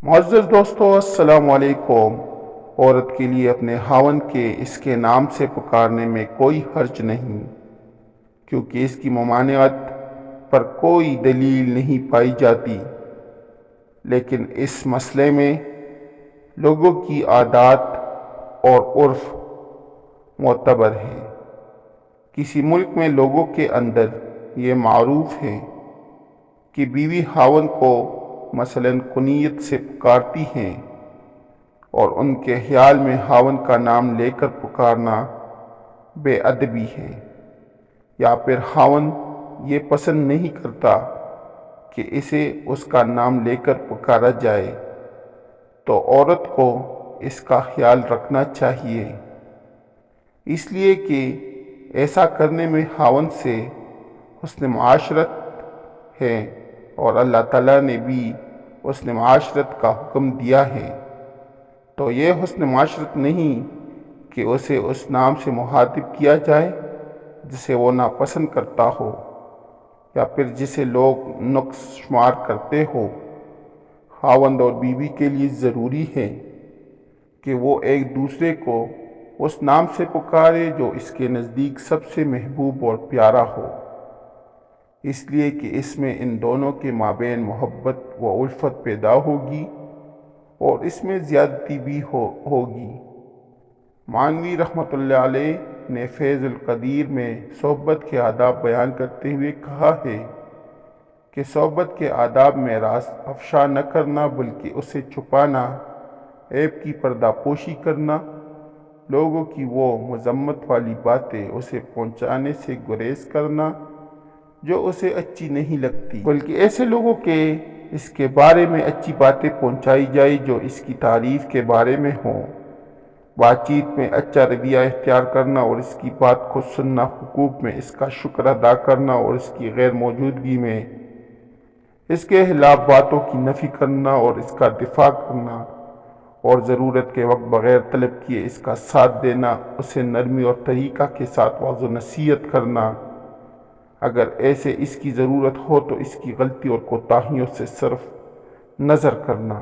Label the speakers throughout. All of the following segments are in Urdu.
Speaker 1: معزز دوستو، السلام علیکم۔ عورت کے لیے اپنے خاوند کے اس کے نام سے پکارنے میں کوئی حرج نہیں، کیونکہ اس کی ممانعت پر کوئی دلیل نہیں پائی جاتی۔ لیکن اس مسئلے میں لوگوں کی عادات اور عرف معتبر ہے۔ کسی ملک میں لوگوں کے اندر یہ معروف ہے کہ بیوی خاوند کو مثلاً کنیت سے پکارتی ہیں، اور ان کے خیال میں خاوند کا نام لے کر پکارنا بے ادبی ہے، یا پھر خاوند یہ پسند نہیں کرتا کہ اسے اس کا نام لے کر پکارا جائے، تو عورت کو اس کا خیال رکھنا چاہیے، اس لیے کہ ایسا کرنے میں خاوند سے حسن معاشرت ہے، اور اللہ تعالیٰ نے بھی حسن معاشرت کا حکم دیا ہے۔ تو یہ حسن معاشرت نہیں کہ اسے اس نام سے مخاطب کیا جائے جسے وہ ناپسند کرتا ہو، یا پھر جسے لوگ نقص شمار کرتے ہو۔ خاوند اور بیوی کے لیے ضروری ہے کہ وہ ایک دوسرے کو اس نام سے پکارے جو اس کے نزدیک سب سے محبوب اور پیارا ہو، اس لیے کہ اس میں ان دونوں کے مابین محبت و الفت پیدا ہوگی، اور اس میں زیادتی بھی ہوگی۔ مانوی رحمۃ اللہ علیہ نے فیض القدیر میں صحبت کے آداب بیان کرتے ہوئے کہا ہے کہ صحبت کے آداب میں راز افشا نہ کرنا بلکہ اسے چھپانا، عیب کی پردہ پوشی کرنا، لوگوں کی وہ مذمت والی باتیں اسے پہنچانے سے گریز کرنا جو اسے اچھی نہیں لگتی، بلکہ ایسے لوگوں کے اس کے بارے میں اچھی باتیں پہنچائی جائیں جو اس کی تعریف کے بارے میں ہوں۔ بات چیت میں اچھا رویہ اختیار کرنا اور اس کی بات کو سننا، حقوق میں اس کا شکر ادا کرنا اور اس کی غیر موجودگی میں اس کے خلاف باتوں کی نفی کرنا اور اس کا دفاع کرنا، اور ضرورت کے وقت بغیر طلب کیے اس کا ساتھ دینا، اسے نرمی اور طریقہ کے ساتھ واضح و نصیحت کرنا، اگر ایسے اس کی ضرورت ہو تو اس کی غلطی اور کوتاہیوں سے صرف نظر کرنا،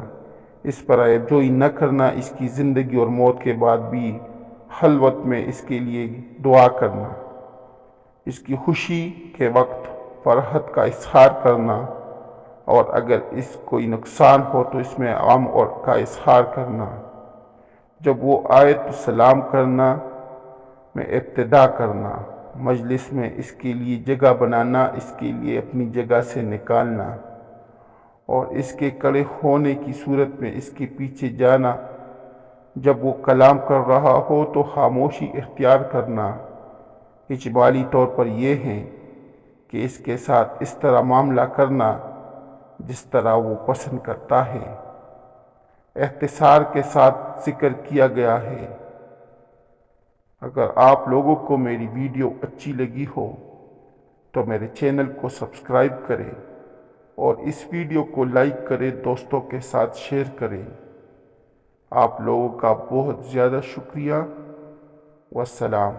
Speaker 1: اس پر عیب جوئی نہ کرنا، اس کی زندگی اور موت کے بعد بھی خلوت میں اس کے لیے دعا کرنا، اس کی خوشی کے وقت فرحت کا اظہار کرنا، اور اگر اس کوئی نقصان ہو تو اس میں غم اور کا اظہار کرنا۔ جب وہ آئے تو سلام کرنا میں ابتدا کرنا، مجلس میں اس کے لیے جگہ بنانا، اس کے لیے اپنی جگہ سے نکالنا، اور اس کے کھڑے ہونے کی صورت میں اس کے پیچھے جانا، جب وہ کلام کر رہا ہو تو خاموشی اختیار کرنا۔ اجمالی طور پر یہ ہے کہ اس کے ساتھ اس طرح معاملہ کرنا جس طرح وہ پسند کرتا ہے۔ اختصار کے ساتھ ذکر کیا گیا ہے۔ اگر آپ لوگوں کو میری ویڈیو اچھی لگی ہو تو میرے چینل کو سبسکرائب کریں، اور اس ویڈیو کو لائک کریں، دوستوں کے ساتھ شیئر کریں۔ آپ لوگوں کا بہت زیادہ شکریہ، والسلام۔